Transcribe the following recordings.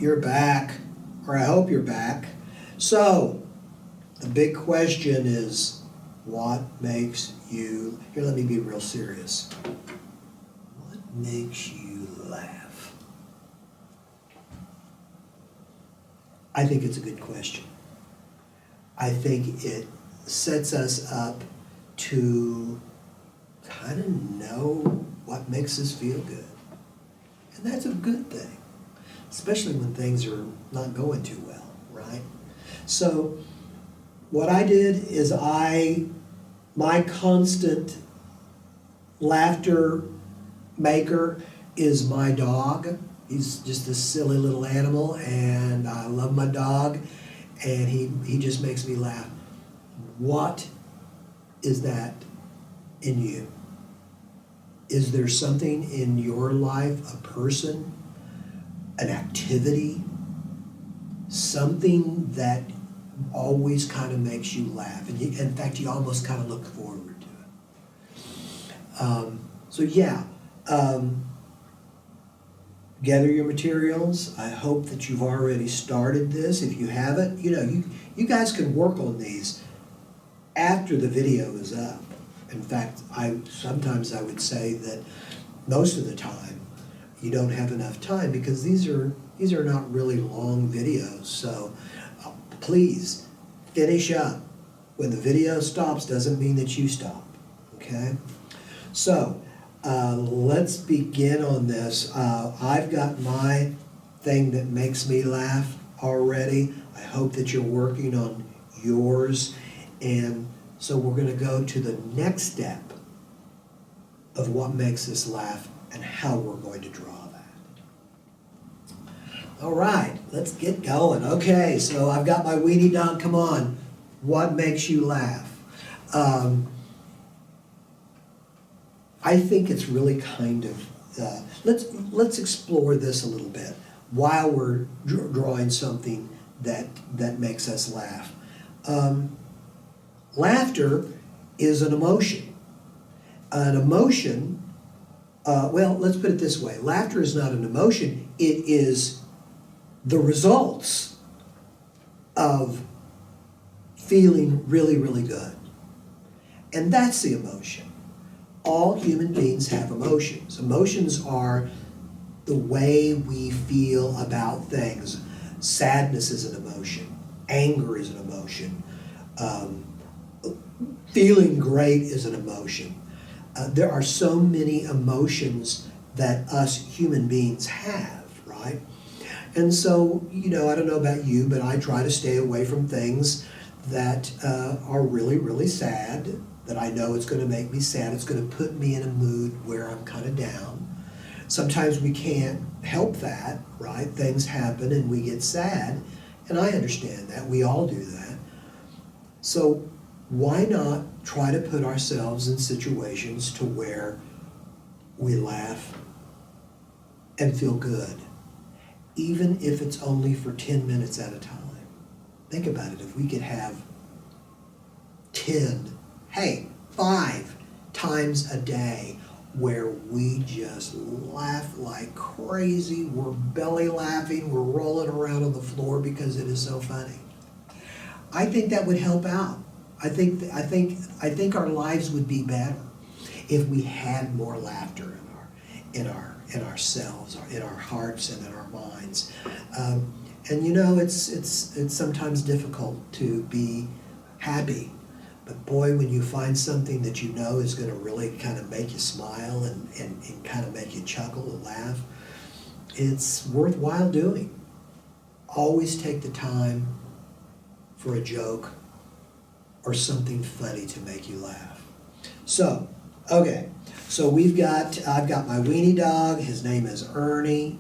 you're back, or I hope you're back. So, the big question is, what makes you, here let me be real serious. What makes you laugh? I think it's a good question. I think it sets us up to kind of know what makes us feel good. And that's a good thing, especially when things are not going too well, right? So what I did is my constant laughter maker is my dog. He's just a silly little animal, and I love my dog, and he just makes me laugh. What is that in you? Is there something in your life, a person, an activity, something that always kind of makes you laugh? And in fact, you almost kind of look forward to it. Gather your materials. I hope that you've already started this. If you haven't, you guys can work on these after the video is up. In fact, sometimes I would say that most of the time you don't have enough time because these are not really long videos. So please finish up. When the video stops doesn't mean that you stop. Okay? So let's begin on this. I've got my thing that makes me laugh already. I hope that you're working on yours. And so we're going to go to the next step of what makes us laugh and how we're going to draw that. All right, let's get going. Okay, so I've got my weenie dog. Come on. What makes you laugh? I think it's really kind of, let's explore this a little bit while we're drawing something that makes us laugh. Laughter is an emotion. An emotion, let's put it this way. Laughter is not an emotion. It is the results of feeling really, really good. And that's the emotion. All human beings have emotions. Emotions are the way we feel about things. Sadness is an emotion. Anger is an emotion. Feeling great is an emotion. There are so many emotions that us human beings have, right? And so, I don't know about you, but I try to stay away from things that are really, really sad, that I know it's going to make me sad. It's going to put me in a mood where I'm kind of down. Sometimes we can't help that, right? Things happen and we get sad, and I understand that. We all do that. So why not try to put ourselves in situations to where we laugh and feel good, even if it's only for 10 minutes at a time. Think about it. If we could have 5 times a day where we just laugh like crazy, we're belly laughing, we're rolling around on the floor because it is so funny. I think that would help out. I think our lives would be better if we had more laughter in ourselves, or in our hearts and in our minds. And it's sometimes difficult to be happy, but boy, when you find something that you know is going to really kind of make you smile and kind of make you chuckle and laugh, it's worthwhile doing. Always take the time for a joke or something funny to make you laugh. So, okay. So I've got my weenie dog. His name is Ernie.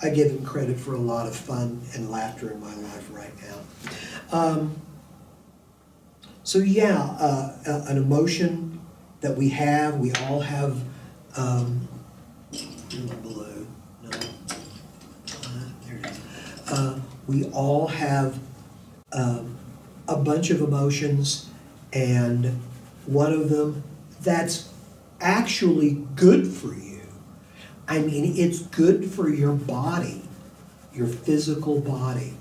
I give him credit for a lot of fun and laughter in my life right now. An emotion that we all have, blue, no, there it is. We all have a bunch of emotions, and one of them that's actually good for you I mean, it's good for your body, your physical body,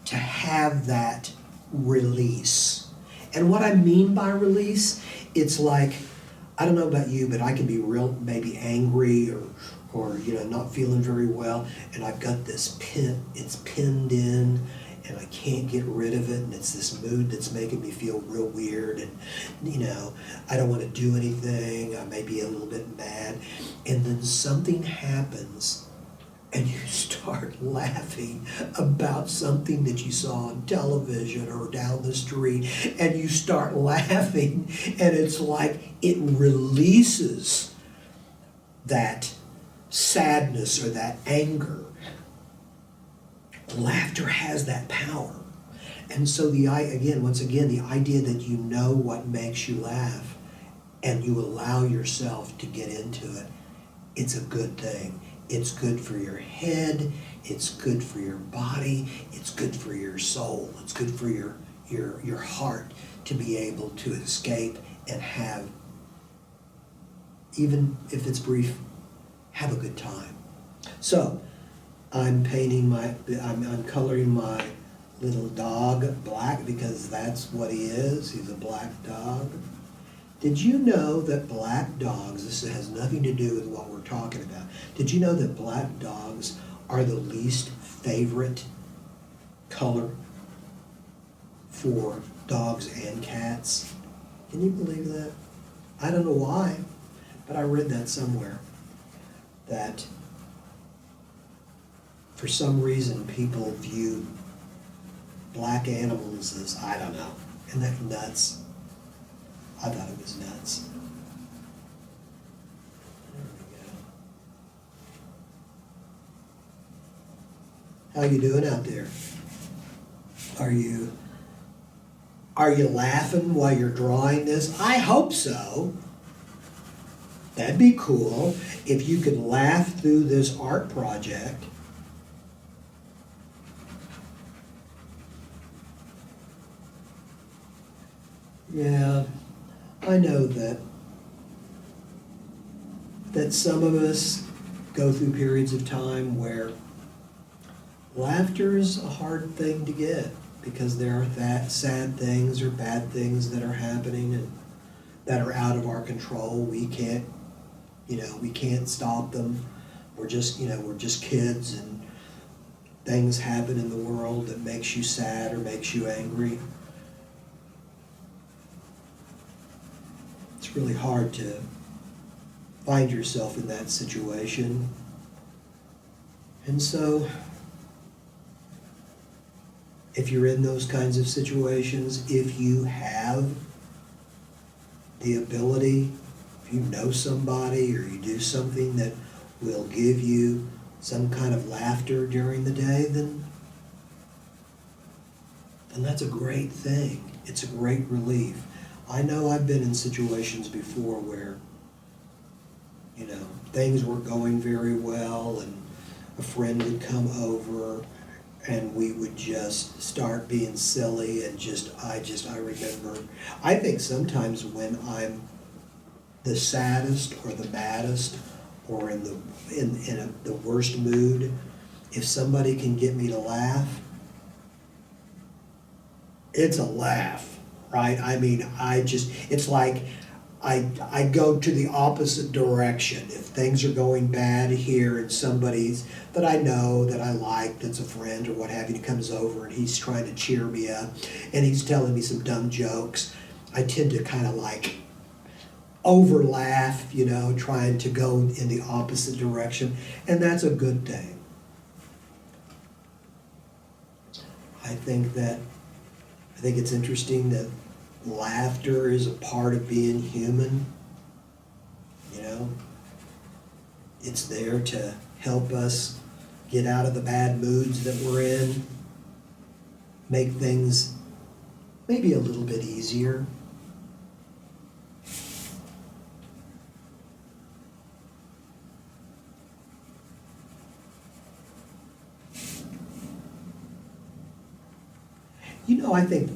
to have that release. And what I mean by release, it's like, I don't know about you, but I can be real, maybe angry or not feeling very well, and I've got this pin, it's pinned in, and I can't get rid of it, and it's this mood that's making me feel real weird, and I don't want to do anything, I may be a little bit mad, and then something happens, and you start laughing about something that you saw on television or down the street, and you start laughing, and it's like it releases that sadness or that anger. Laughter has that power. And so once again, the idea that you know what makes you laugh and you allow yourself to get into it, it's a good thing. It's good for your head, it's good for your body, it's good for your soul, it's good for your heart to be able to escape and have, even if it's brief, have a good time. So, I'm coloring my little dog black because that's what he is. He's a black dog. Did you know that black dogs, this has nothing to do with what we're talking about, did you know that black dogs are the least favorite color for dogs and cats? Can you believe that? I don't know why, but I read that somewhere, that for some reason people view black animals as, I don't know, isn't that nuts? I thought it was nuts. There we go. How you doing out there? Are you laughing while you're drawing this? I hope so. That'd be cool if you could laugh through this art project. Yeah, I know that some of us go through periods of time where laughter is a hard thing to get because there are sad things or bad things that are happening and that are out of our control. We can't stop them. We're just kids, and things happen in the world that makes you sad or makes you angry. It's really hard to find yourself in that situation. And so, if you're in those kinds of situations, if you have the ability, if you know somebody or you do something that will give you some kind of laughter during the day, then that's a great thing. It's a great relief. I know I've been in situations before where, things weren't going very well, and a friend would come over and we would just start being silly, and I remember, I think sometimes when I'm the saddest or the maddest or in the worst mood, if somebody can get me to laugh, it's a laugh, right? I mean, it's like I go to the opposite direction. If things are going bad here and somebody's that I know, that I like, that's a friend or what have you, comes over and he's trying to cheer me up and he's telling me some dumb jokes, I tend to kind of like over laugh, trying to go in the opposite direction, and that's a good thing. I think it's interesting that laughter is a part of being human. It's there to help us get out of the bad moods that we're in, make things maybe a little bit easier.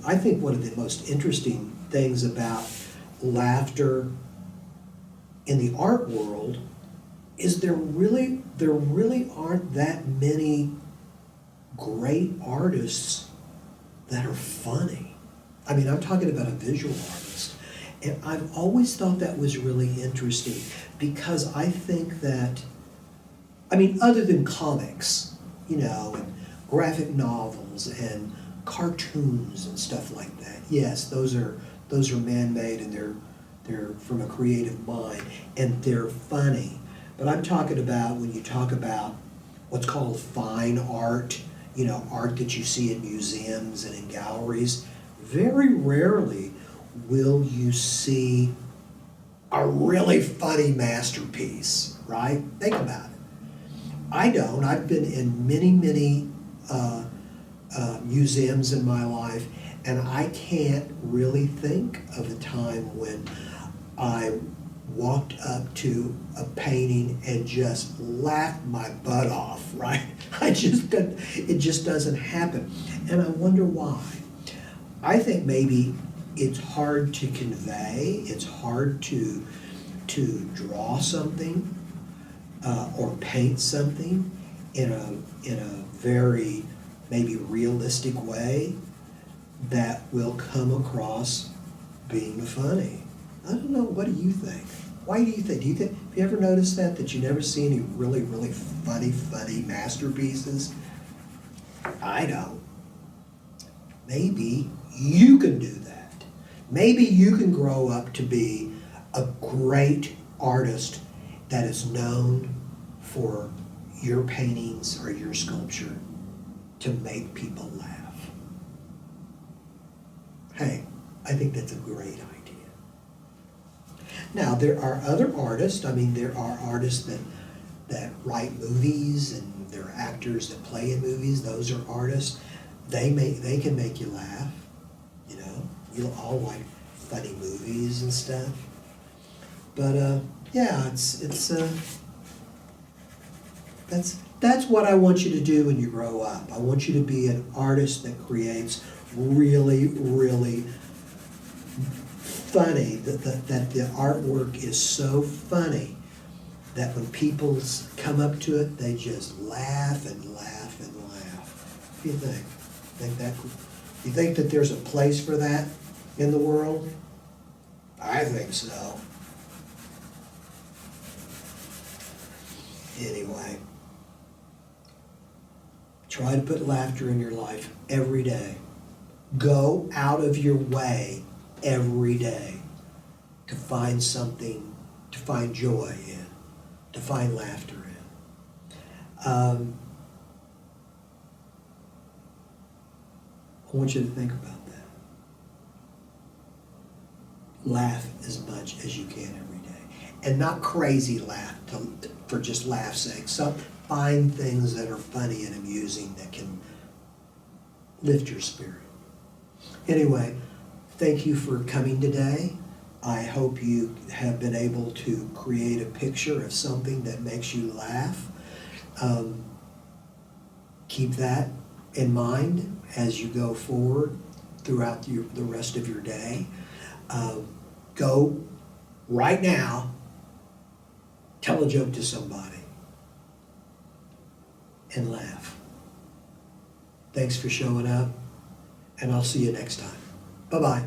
I think one of the most interesting things about laughter in the art world is there really aren't that many great artists that are funny. I mean, I'm talking about a visual artist. And I've always thought that was really interesting because I think that, I mean, other than comics, you know, and graphic novels and cartoons and stuff like that, yes, those are man-made and they're from a creative mind and they're funny. But I'm talking about when you talk about what's called fine art, you know, art that you see in museums and in galleries, very rarely will you see a really funny masterpiece, right? Think about it. I don't. I've been in many museums in my life, and I can't really think of a time when I walked up to a painting and just laughed my butt off, right? It just doesn't happen. And I wonder why. I think maybe it's hard to convey, it's hard to draw something or paint something in a very maybe realistic way that will come across being funny. I don't know, what do you think? Why do you think? Have you ever noticed that you never see any really funny masterpieces? I don't. Maybe you can do that. Maybe you can grow up to be a great artist that is known for your paintings or your sculpture to make people laugh. Hey, I think that's a great idea. Now, there are other artists. I mean, there are artists that write movies, and there are actors that play in movies. Those are artists. They can make you laugh. You know, you'll all like funny movies and stuff. But yeah, that's what I want you to do when you grow up. I want you to be an artist that creates really funny, that the artwork is so funny that when people come up to it, they just laugh and laugh and laugh. What do you think? You think that there's a place for that in the world? I think so. Anyway, try to put laughter in your life every day. Go out of your way every day to find something, to find joy in, to find laughter in. I want you to think about that. Laugh as much as you can every day. And not crazy laugh for just laugh's sake. So find things that are funny and amusing that can lift your spirit. Anyway, thank you for coming today. I hope you have been able to create a picture of something that makes you laugh. Keep that in mind as you go forward throughout the rest of your day. Go right now, tell a joke to somebody, and laugh. Thanks for showing up, and I'll see you next time. Bye-bye.